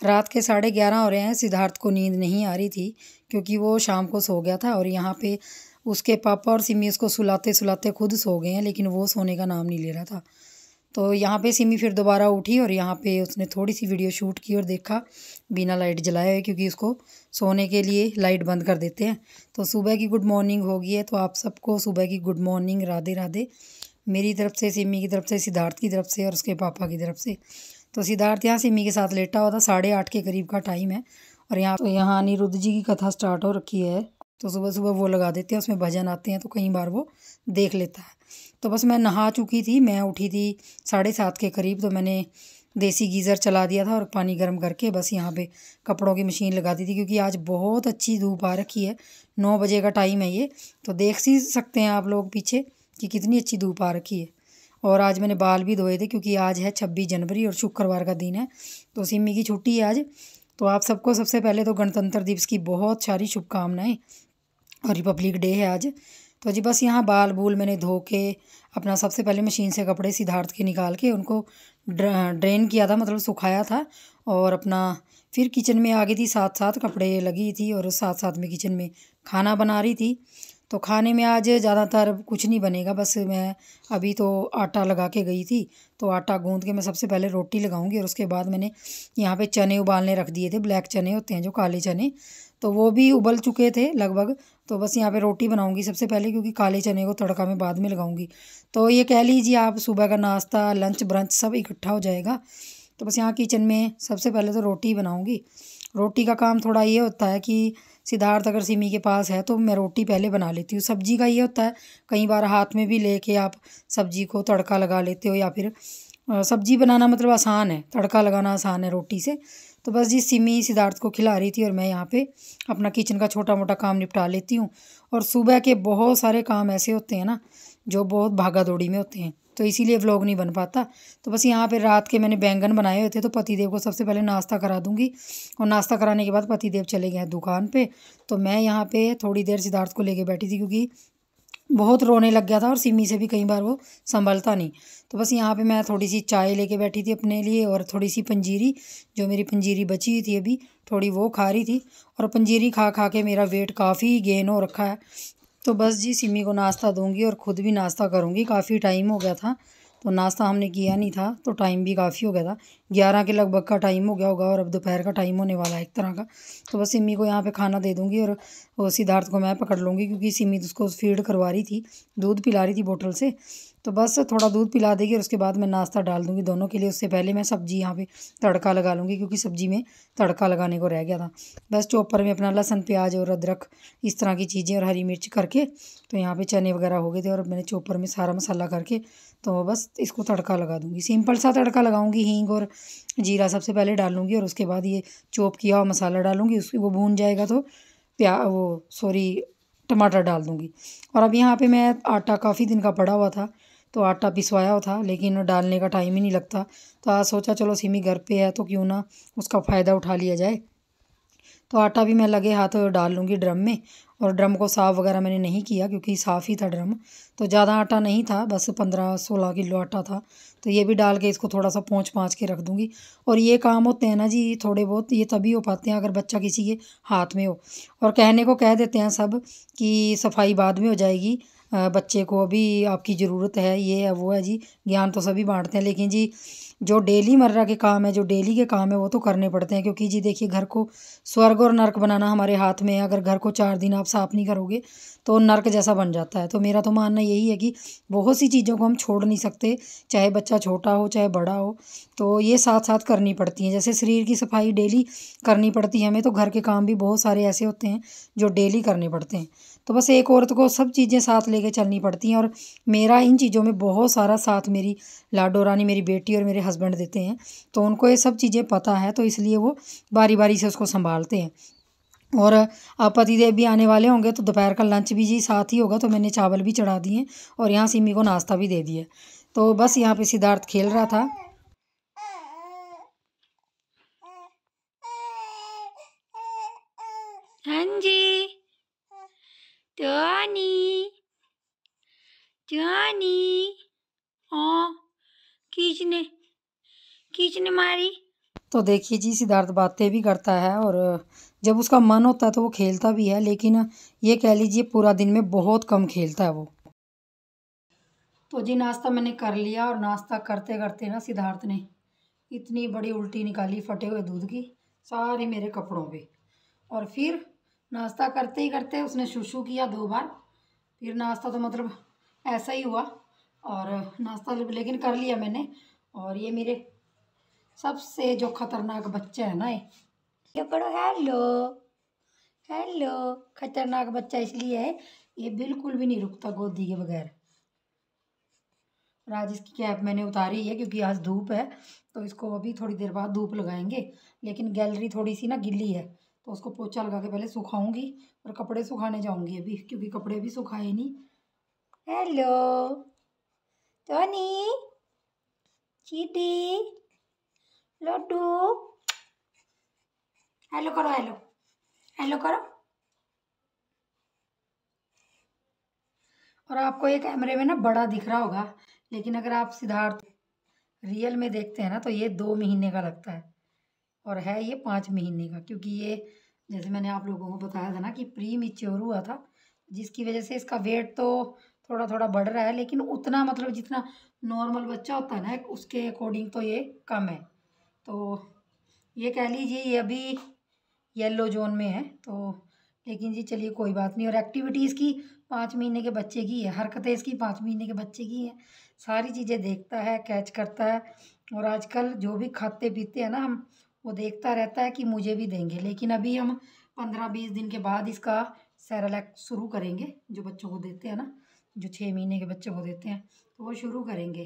रात के 11:30 हो रहे हैं। सिद्धार्थ को नींद नहीं आ रही थी क्योंकि वो शाम को सो गया था और यहाँ पे उसके पापा और सिमी उसको सुलाते सुलाते खुद सो गए हैं, लेकिन वो सोने का नाम नहीं ले रहा था। तो यहाँ पे सिमी फिर दोबारा उठी और यहाँ पे उसने थोड़ी सी वीडियो शूट की और देखा बिना लाइट जलाए हुए, क्योंकि उसको सोने के लिए लाइट बंद कर देते हैं। तो सुबह की गुड मॉर्निंग हो गई है, तो आप सबको सुबह की गुड मॉर्निंग, राधे राधे मेरी तरफ से, सिमी की तरफ से, सिद्धार्थ की तरफ से और उसके पापा की तरफ से। तो सिद्धार्थ यहाँ सिमी के साथ लेटा हुआ था। 8:30 के करीब का टाइम है और यहाँ अनिरुद्ध जी की कथा स्टार्ट हो रखी है। तो सुबह सुबह वो लगा देते हैं, उसमें भजन आते हैं, तो कई बार वो देख लेता है। तो बस मैं नहा चुकी थी, मैं उठी थी 7:30 के करीब। तो मैंने देसी गीज़र चला दिया था और पानी गर्म करके बस यहाँ पे कपड़ों की मशीन लगा दी थी, क्योंकि आज बहुत अच्छी धूप आ रखी है। 9 बजे का टाइम है ये, तो देख सी सकते हैं आप लोग पीछे कि कितनी अच्छी धूप आ रखी है। और आज मैंने बाल भी धोए थे, क्योंकि आज है 26 जनवरी और शुक्रवार का दिन है, तो सिमी की छुट्टी है आज। तो आप सबको सबसे पहले तो गणतंत्र दिवस की बहुत सारी शुभकामनाएं और रिपब्लिक डे है आज। तो जी बस यहाँ बाल बूल मैंने धो के अपना सबसे पहले मशीन से कपड़े सिद्धार्थ के निकाल के उनको ड्रेन किया था, मतलब सुखाया था। और अपना फिर किचन में आ गई थी, साथ साथ कपड़े लगी थी और साथ साथ में किचन में खाना बना रही थी। तो खाने में आज ज़्यादातर कुछ नहीं बनेगा, बस मैं अभी तो आटा लगा के गई थी, तो आटा गूंद के मैं सबसे पहले रोटी लगाऊंगी और उसके बाद मैंने यहाँ पे चने उबालने रख दिए थे। ब्लैक चने होते हैं जो, काले चने, तो वो भी उबल चुके थे लगभग। तो बस यहाँ पे रोटी बनाऊंगी सबसे पहले, क्योंकि काले चने को तड़का मैं बाद में लगाऊंगी। तो ये कह लीजिए आप सुबह का नाश्ता, लंच, ब्रंच सब इकट्ठा हो जाएगा। तो बस यहाँ किचन में सबसे पहले तो रोटी बनाऊंगी। रोटी का काम थोड़ा ये होता है कि सिद्धार्थ अगर सिमी के पास है तो मैं रोटी पहले बना लेती हूँ। सब्जी का ये होता है कई बार हाथ में भी लेके आप सब्जी को तड़का लगा लेते हो, या फिर सब्जी बनाना मतलब आसान है, तड़का लगाना आसान है रोटी से। तो बस जी सिमी सिद्धार्थ को खिला रही थी और मैं यहाँ पे अपना किचन का छोटा मोटा काम निपटा लेती हूँ। और सुबह के बहुत सारे काम ऐसे होते हैं ना जो बहुत भागा दौड़ी में होते हैं, तो इसीलिए व्लॉग नहीं बन पाता। तो बस यहाँ पे रात के मैंने बैंगन बनाए हुए थे, तो पतिदेव को सबसे पहले नाश्ता करा दूँगी और नाश्ता कराने के बाद पतिदेव चले गए हैं दुकान पे। तो मैं यहाँ पे थोड़ी देर सिद्धार्थ को लेके बैठी थी, क्योंकि बहुत रोने लग गया था और सिमी से भी कई बार वो संभलता नहीं। तो बस यहाँ पे मैं थोड़ी सी चाय लेके बैठी थी अपने लिए और थोड़ी सी पंजीरी, जो मेरी पंजीरी बची हुई थी अभी थोड़ी, वो खा रही थी। और पंजीरी खा खा के मेरा वेट काफ़ी गेन हो रखा है। तो बस जी सिमी को नाश्ता दूंगी और ख़ुद भी नाश्ता करूँगी। काफ़ी टाइम हो गया था तो नाश्ता हमने किया नहीं था, तो टाइम भी काफ़ी हो गया था, 11 के लगभग का टाइम हो गया होगा और अब दोपहर का टाइम होने वाला है एक तरह का। तो बस सिमी को यहाँ पे खाना दे दूँगी और वो सिद्धार्थ को मैं पकड़ लूँगी, क्योंकि सिमी तो उसको फीड करवा रही थी, दूध पिला रही थी बोतल से। तो बस थोड़ा दूध पिला देगी और उसके बाद मैं नाश्ता डाल दूँगी दोनों के लिए। उससे पहले मैं सब्ज़ी यहाँ पे तड़का लगा लूँगी, क्योंकि सब्ज़ी में तड़का लगाने को रह गया था। बस चॉपर में अपना लहसुन, प्याज और अदरक इस तरह की चीज़ें और हरी मिर्च करके, तो यहाँ पे चने वगैरह हो गए थे और मैंने चॉपर में सारा मसाला करके तो बस इसको तड़का लगा दूँगी। सिंपल सा तड़का लगाऊँगी, हींग और जीरा सबसे पहले डालूँगी और उसके बाद ये चॉप किया हुआ मसाला डालूँगी। उसकी वो भून जाएगा तो टमाटर डाल दूँगी। और अब यहाँ पे मैं आटा काफ़ी दिन का पड़ा हुआ था, तो आटा पिसवाया हुआ था, लेकिन डालने का टाइम ही नहीं लगता। तो आज सोचा चलो सिमी घर पे है तो क्यों ना उसका फ़ायदा उठा लिया जाए। तो आटा भी मैं लगे हाथ डाल लूँगी ड्रम में। और ड्रम को साफ़ वगैरह मैंने नहीं किया, क्योंकि साफ़ ही था ड्रम, तो ज़्यादा आटा नहीं था, बस 15-16 किलो आटा था। तो ये भी डाल के इसको थोड़ा सा पोंछ पाँच के रख दूँगी। और ये काम होते हैं ना जी थोड़े बहुत, ये तभी हो पाते हैं अगर बच्चा किसी के हाथ में हो। और कहने को कह देते हैं सब कि सफाई बाद में हो जाएगी, बच्चे को अभी आपकी ज़रूरत है, ये है वो है जी, ज्ञान तो सभी बांटते हैं, लेकिन जी जो डेली मर्रा के काम है, जो डेली के काम है, वो तो करने पड़ते हैं। क्योंकि जी देखिए घर को स्वर्ग और नर्क बनाना हमारे हाथ में है। अगर घर को 4 दिन आप साफ़ नहीं करोगे तो नर्क जैसा बन जाता है। तो मेरा तो मानना यही है कि बहुत सी चीज़ों को हम छोड़ नहीं सकते, चाहे बच्चा छोटा हो चाहे बड़ा हो, तो ये साथ साथ करनी पड़ती हैं। जैसे शरीर की सफाई डेली करनी पड़ती है हमें, तो घर के काम भी बहुत सारे ऐसे होते हैं जो डेली करने पड़ते हैं। तो बस एक औरत को सब चीज़ें साथ लेके चलनी पड़ती हैं। और मेरा इन चीज़ों में बहुत सारा साथ मेरी लाडो रानी, मेरी बेटी और मेरे हस्बैंड देते हैं। तो उनको ये सब चीज़ें पता है, तो इसलिए वो बारी बारी से उसको संभालते हैं। और अब पतिदेव भी आने वाले होंगे, तो दोपहर का लंच भी जी साथ ही होगा। तो मैंने चावल भी चढ़ा दिए और यहाँ सिमी को नाश्ता भी दे दिया। तो बस यहाँ पे सिद्धार्थ खेल रहा था। हाँ जी टॉनी टॉनी, हाँ खींचने मारी। तो देखिए जी, सिद्धार्थ बातें भी करता है और जब उसका मन होता है तो वो खेलता भी है, लेकिन ये कह लीजिए पूरा दिन में बहुत कम खेलता है वो। तो जी नाश्ता मैंने कर लिया और नाश्ता करते करते ना सिद्धार्थ ने इतनी बड़ी उल्टी निकाली फटे हुए दूध की सारी मेरे कपड़ों पे। और फिर नाश्ता करते ही करते उसने शुशु किया 2 बार। फिर नाश्ता तो मतलब ऐसा ही हुआ और नाश्ता लेकिन कर लिया मैंने। और ये मेरे सबसे जो खतरनाक बच्चा है ना, ये करो हेलो हेलो। खतरनाक बच्चा इसलिए है, ये बिल्कुल भी नहीं रुकता गोदी के बगैर। और आज इसकी कैप मैंने उतारी है क्योंकि आज धूप है, तो इसको अभी थोड़ी देर बाद धूप लगाएंगे। लेकिन गैलरी थोड़ी सी ना गिल्ली है, तो उसको पोछा लगा के पहले सुखाऊंगी और कपड़े सुखाने जाऊंगी अभी, क्योंकि कपड़े भी सुखाए नहीं। हेलो टोनी, चीटी, लड्डू, हेलो करो, हेलो हेलो करो। और आपको ये कैमरे में ना बड़ा दिख रहा होगा, लेकिन अगर आप सिद्धार्थ रियल में देखते हैं ना तो ये 2 महीने का लगता है और है ये 5 महीने का। क्योंकि ये जैसे मैंने आप लोगों को बताया था ना कि प्री मैच्योर हुआ था, जिसकी वजह से इसका वेट तो थोड़ा थोड़ा बढ़ रहा है, लेकिन उतना मतलब जितना नॉर्मल बच्चा होता है ना उसके अकॉर्डिंग तो ये कम है। तो ये कह लीजिए ये अभी येलो जोन में है। तो लेकिन जी चलिए कोई बात नहीं। और एक्टिविटी इसकी 5 महीने के बच्चे की है, हरकतें इसकी 5 महीने के बच्चे की हैं। सारी चीज़ें देखता है, कैच करता है। और आजकल जो भी खाते पीते हैं ना हम, वो देखता रहता है कि मुझे भी देंगे। लेकिन अभी हम 15-20 दिन के बाद इसका सेरेलैक शुरू करेंगे, जो बच्चों को देते हैं ना, जो 6 महीने के बच्चों को देते हैं, तो वो शुरू करेंगे।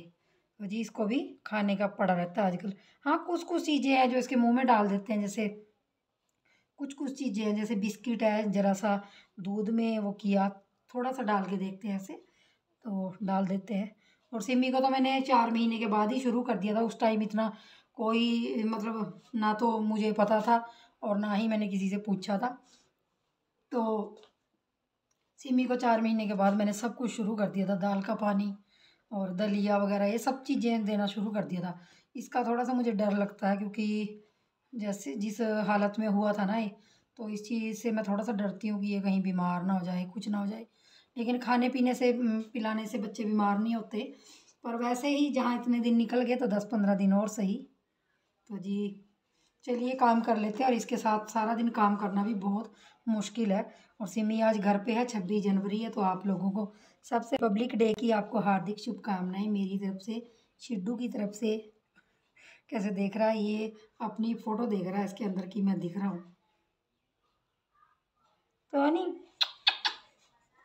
तो जी इसको भी खाने का पड़ा रहता है आजकल। हाँ, कुछ कुछ चीज़ें हैं जो इसके मुंह में डाल देते हैं, जैसे कुछ कुछ चीज़ें हैं जैसे बिस्किट है, ज़रा सा दूध में वो किया, थोड़ा सा डाल के देखते हैं ऐसे, तो डाल देते हैं। और सिमी को तो मैंने 4 महीने के बाद ही शुरू कर दिया था। उस टाइम इतना कोई मतलब ना तो मुझे पता था और ना ही मैंने किसी से पूछा था। तो सिमी को 4 महीने के बाद मैंने सब कुछ शुरू कर दिया था, दाल का पानी और दलिया वगैरह ये सब चीज़ें देना शुरू कर दिया था। इसका थोड़ा सा मुझे डर लगता है, क्योंकि जैसे जिस हालत में हुआ था ना ये, तो इस चीज़ से मैं थोड़ा सा डरती हूँ कि ये कहीं बीमार ना हो जाए, कुछ ना हो जाए। लेकिन खाने पीने से पिलाने से बच्चे बीमार नहीं होते। पर वैसे ही जहाँ इतने दिन निकल गए तो 10-15 दिन और सही। तो जी चलिए काम कर लेते हैं। और इसके साथ सारा दिन काम करना भी बहुत मुश्किल है। और सिमी आज घर पे है, 26 जनवरी है, तो आप लोगों को सबसे पब्लिक डे की आपको हार्दिक शुभकामनाएं मेरी तरफ से, शिड्डू की तरफ से। कैसे देख रहा है ये, अपनी फ़ोटो देख रहा है इसके अंदर कि मैं दिख रहा हूँ। तो नहीं,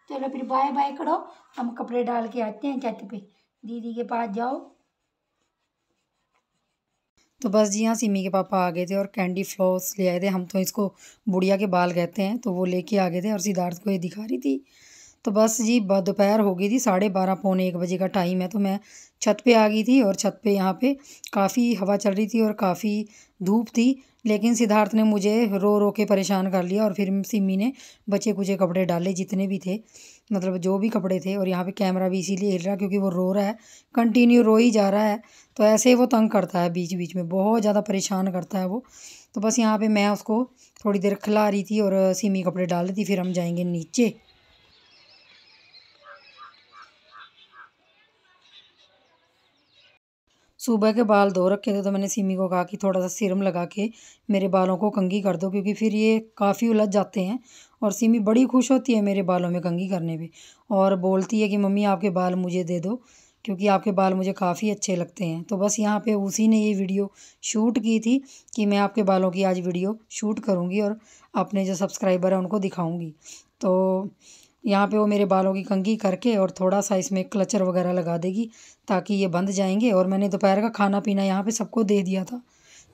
चलो फिर बाय बाय करो, हम कपड़े डाल के आते हैं छत पे, दीदी के पास जाओ। तो बस जी हाँ, सिमी के पापा आ गए थे और कैंडी फ्लॉस ले आए थे। हम तो इसको बुढ़िया के बाल कहते हैं, तो वो लेके आ गए थे और सिद्धार्थ को ये दिखा रही थी। तो बस जी दोपहर हो गई थी, 12:30 पौने 1 बजे का टाइम है। तो मैं छत पे आ गई थी और छत पे यहाँ पे काफ़ी हवा चल रही थी और काफ़ी धूप थी। लेकिन सिद्धार्थ ने मुझे रो रो के परेशान कर लिया और फिर सिमी ने बचे कुचे कपड़े डाले जितने भी थे, मतलब जो भी कपड़े थे। और यहाँ पे कैमरा भी इसीलिए हिल रहा है क्योंकि वो रो रहा है, कंटिन्यू रो ही जा रहा है। तो ऐसे ही वो तंग करता है, बीच बीच में बहुत ज़्यादा परेशान करता है वो। तो बस यहाँ पे मैं उसको थोड़ी देर खिला रही थी और सिमी कपड़े डाल रही थी। फिर हम जाएंगे नीचे। सुबह के बाल धो रखे थे, तो मैंने सिमी को कहा कि थोड़ा सा सीरम लगा के मेरे बालों को कंघी कर दो, क्योंकि फिर ये काफ़ी उलझ जाते हैं। और सिमी बड़ी खुश होती है मेरे बालों में कंघी करने पे, और बोलती है कि मम्मी आपके बाल मुझे दे दो, क्योंकि आपके बाल मुझे काफ़ी अच्छे लगते हैं। तो बस यहाँ पे उसी ने ये वीडियो शूट की थी कि मैं आपके बालों की आज वीडियो शूट करूँगी और अपने जो सब्सक्राइबर हैं उनको दिखाऊँगी। तो यहाँ पे वो मेरे बालों की कंघी करके और थोड़ा सा इसमें क्लचर वगैरह लगा देगी ताकि ये बंध जाएंगे। और मैंने दोपहर का खाना पीना यहाँ पे सबको दे दिया था,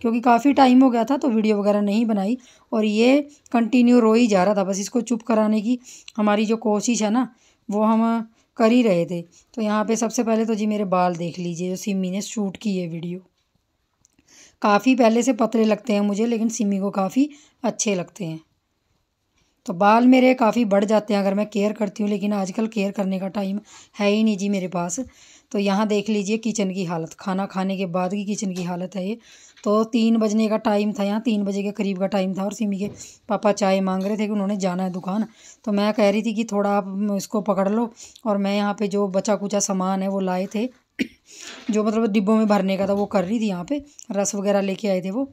क्योंकि काफ़ी टाइम हो गया था तो वीडियो वगैरह नहीं बनाई। और ये कंटिन्यू रो ही जा रहा था, बस इसको चुप कराने की हमारी जो कोशिश है ना वो हम कर ही रहे थे। तो यहाँ पे सबसे पहले तो जी मेरे बाल देख लीजिए, जो सिमी ने शूट की है वीडियो। काफ़ी पहले से पतले लगते हैं मुझे, लेकिन सिमी को काफ़ी अच्छे लगते हैं। तो बाल मेरे काफ़ी बढ़ जाते हैं अगर मैं केयर करती हूँ, लेकिन आजकल केयर करने का टाइम है ही नहीं जी मेरे पास। तो यहाँ देख लीजिए किचन की हालत, खाना खाने के बाद की किचन की हालत है ये। तो 3 बजने का टाइम था, यहाँ 3 बजे के करीब का टाइम था और सिमी के पापा चाय मांग रहे थे कि उन्होंने जाना है दुकान। तो मैं कह रही थी कि थोड़ा आप इसको पकड़ लो, और मैं यहाँ पे जो बचा कुचा सामान है वो लाए थे जो मतलब डिब्बों में भरने का था वो कर रही थी, यहाँ पे रस वगैरह लेके आए थे वो।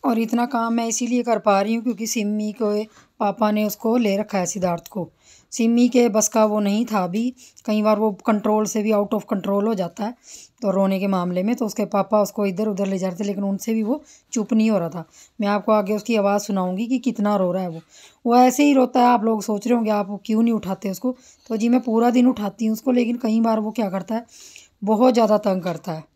और इतना काम मैं इसीलिए कर पा रही हूँ क्योंकि सिमी को पापा ने उसको ले रखा है, सिद्धार्थ को। सिमी के बस का वो नहीं था अभी, कई बार वो कंट्रोल से भी आउट ऑफ कंट्रोल हो जाता है तो रोने के मामले में, तो उसके पापा उसको इधर उधर ले जाते थे, लेकिन उनसे भी वो चुप नहीं हो रहा था। मैं आपको आगे उसकी आवाज़ सुनाऊंगी कि कितना रो रहा है वो ऐसे ही रोता है। आप लोग सोच रहे होंगे आप क्यों नहीं उठाते उसको, तो जी मैं पूरा दिन उठाती हूँ उसको, लेकिन कई बार वो क्या करता है, बहुत ज़्यादा तंग करता है।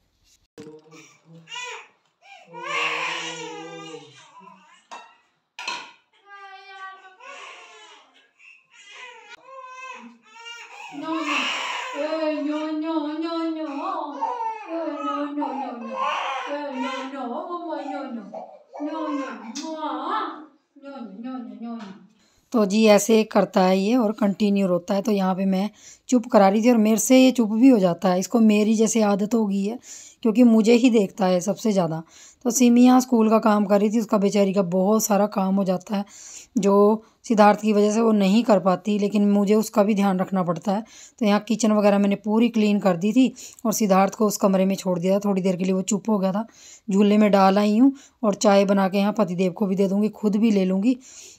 तो जी ऐसे करता है ये और कंटिन्यू रोता है। तो यहाँ पे मैं चुप करा रही थी और मेरे से ये चुप भी हो जाता है, इसको मेरी जैसे आदत हो गई है क्योंकि मुझे ही देखता है सबसे ज़्यादा। तो सिमी यहाँ स्कूल का काम कर रही थी, उसका बेचारी का बहुत सारा काम हो जाता है जो सिद्धार्थ की वजह से वो नहीं कर पाती, लेकिन मुझे उसका भी ध्यान रखना पड़ता है। तो यहाँ किचन वगैरह मैंने पूरी क्लीन कर दी थी और सिद्धार्थ को उस कमरे में छोड़ दिया था, थोड़ी देर के लिए वो चुप हो गया था। झूले में डाल आई हूँ और चाय बना के यहाँ पतिदेव को भी दे दूँगी, खुद भी ले लूँगी।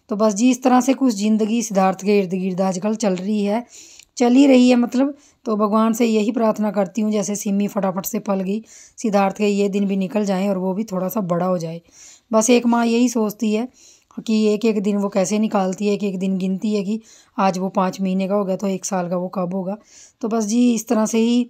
तो बस जी इस तरह से कुछ ज़िंदगी सिद्धार्थ के इर्द गिर्द आजकल चल ही रही है मतलब। तो भगवान से यही प्रार्थना करती हूँ जैसे सिमी फटाफट से पल गई, सिद्धार्थ के ये दिन भी निकल जाएं और वो भी थोड़ा सा बड़ा हो जाए। बस एक माँ यही सोचती है कि एक एक दिन वो कैसे निकालती है, एक एक दिन गिनती है कि आज वो 5 महीने का हो गया तो 1 साल का वो कब होगा। तो बस जी इस तरह से ही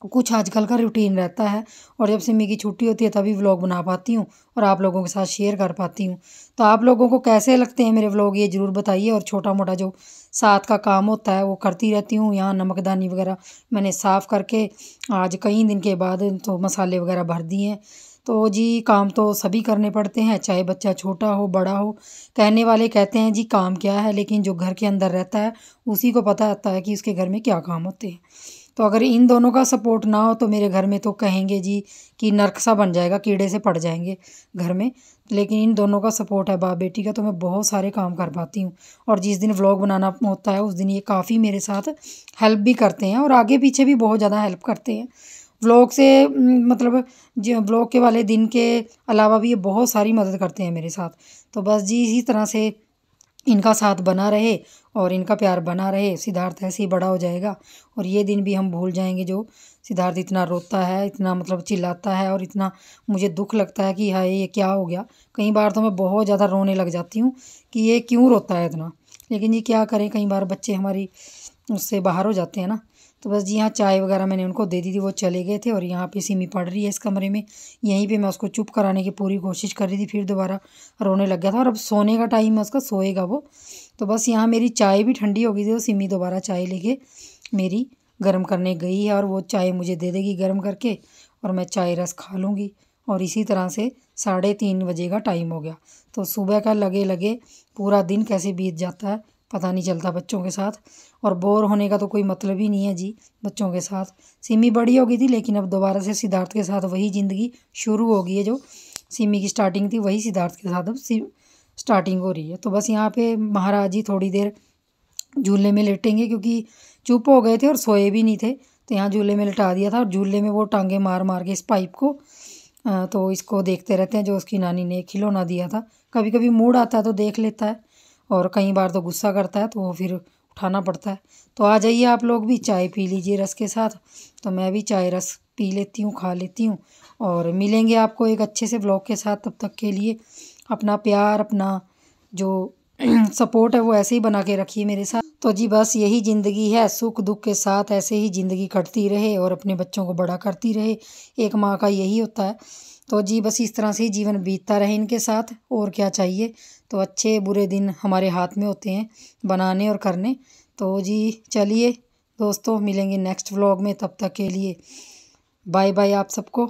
कुछ आजकल का रूटीन रहता है। और जब सिमी की छुट्टी होती है तभी व्लॉग बना पाती हूँ और आप लोगों के साथ शेयर कर पाती हूँ। तो आप लोगों को कैसे लगते हैं मेरे व्लॉग ये ज़रूर बताइए। और छोटा मोटा जो साथ का काम होता है वो करती रहती हूँ। यहाँ नमकदानी वगैरह मैंने साफ़ करके आज कई दिन के बाद तो मसाले वगैरह भर दिए हैं। तो जी काम तो सभी करने पड़ते हैं, चाहे बच्चा छोटा हो बड़ा हो। कहने वाले कहते हैं जी काम क्या है, लेकिन जो घर के अंदर रहता है उसी को पता होता है कि उसके घर में क्या काम होते हैं। तो अगर इन दोनों का सपोर्ट ना हो तो मेरे घर में तो कहेंगे जी कि नर्क सा बन जाएगा, कीड़े से पड़ जाएंगे घर में। लेकिन इन दोनों का सपोर्ट है बाप बेटी का, तो मैं बहुत सारे काम कर पाती हूँ। और जिस दिन व्लॉग बनाना होता है उस दिन ये काफ़ी मेरे साथ हेल्प भी करते हैं और आगे पीछे भी बहुत ज़्यादा हेल्प करते हैं व्लॉग से। मतलब जो व्लॉग के वाले दिन के अलावा भी ये बहुत सारी मदद करते हैं मेरे साथ। तो बस जी इसी तरह से इनका साथ बना रहे और इनका प्यार बना रहे, सिद्धार्थ ऐसे ही बड़ा हो जाएगा और ये दिन भी हम भूल जाएंगे जो सिद्धार्थ इतना रोता है, इतना मतलब चिल्लाता है और इतना मुझे दुख लगता है कि हाय ये क्या हो गया। कई बार तो मैं बहुत ज़्यादा रोने लग जाती हूँ कि ये क्यों रोता है इतना, लेकिन ये क्या करें, कई बार बच्चे हमारी उससे बाहर हो जाते हैं ना। तो बस जी यहाँ चाय वगैरह मैंने उनको दे दी थी, वो चले गए थे और यहाँ पे सिमी पढ़ रही है इस कमरे में। यहीं पे मैं उसको चुप कराने की पूरी कोशिश कर रही थी, फिर दोबारा रोने लग गया था और अब सोने का टाइम है उसका, सोएगा वो। तो बस यहाँ मेरी चाय भी ठंडी हो गई थी तो सिमी दोबारा चाय लेके मेरी गर्म करने गई है और वो चाय मुझे दे देगी गर्म करके और मैं चाय रस खा लूँगी। और इसी तरह से 3:30 बजे का टाइम हो गया। तो सुबह का लगे लगे पूरा दिन कैसे बीत जाता है पता नहीं चलता बच्चों के साथ। और बोर होने का तो कोई मतलब ही नहीं है जी बच्चों के साथ। सिमी बड़ी हो गई थी लेकिन अब दोबारा से सिद्धार्थ के साथ वही ज़िंदगी शुरू हो गई है, जो सिमी की स्टार्टिंग थी वही सिद्धार्थ के साथ अब स्टार्टिंग हो रही है। तो बस यहाँ पे महाराज जी थोड़ी देर झूले में लेटेंगे क्योंकि चुप हो गए थे और सोए भी नहीं थे। तो यहाँ झूले में लिटा दिया था और झूले में वो टांगे मार मार के इस पाइप को तो इसको देखते रहते हैं, जो उसकी नानी ने खिलौना दिया था। कभी कभी मूड आता है तो देख लेता है और कई बार तो गुस्सा करता है तो वो फिर उठाना पड़ता है। तो आ जाइए आप लोग भी चाय पी लीजिए रस के साथ। तो मैं भी चाय रस पी लेती हूँ, खा लेती हूँ और मिलेंगे आपको एक अच्छे से व्लॉग के साथ। तब तक के लिए अपना प्यार, अपना जो सपोर्ट है वो ऐसे ही बना के रखिए मेरे साथ। तो जी बस यही ज़िंदगी है, सुख दुख के साथ ऐसे ही ज़िंदगी कटती रहे और अपने बच्चों को बड़ा करती रहे। एक माँ का यही होता है। तो जी बस इस तरह से ही जीवन बीतता रहे इनके साथ, और क्या चाहिए। तो अच्छे बुरे दिन हमारे हाथ में होते हैं बनाने और करने। तो जी चलिए दोस्तों मिलेंगे नेक्स्ट व्लॉग में, तब तक के लिए बाय बाय आप सबको।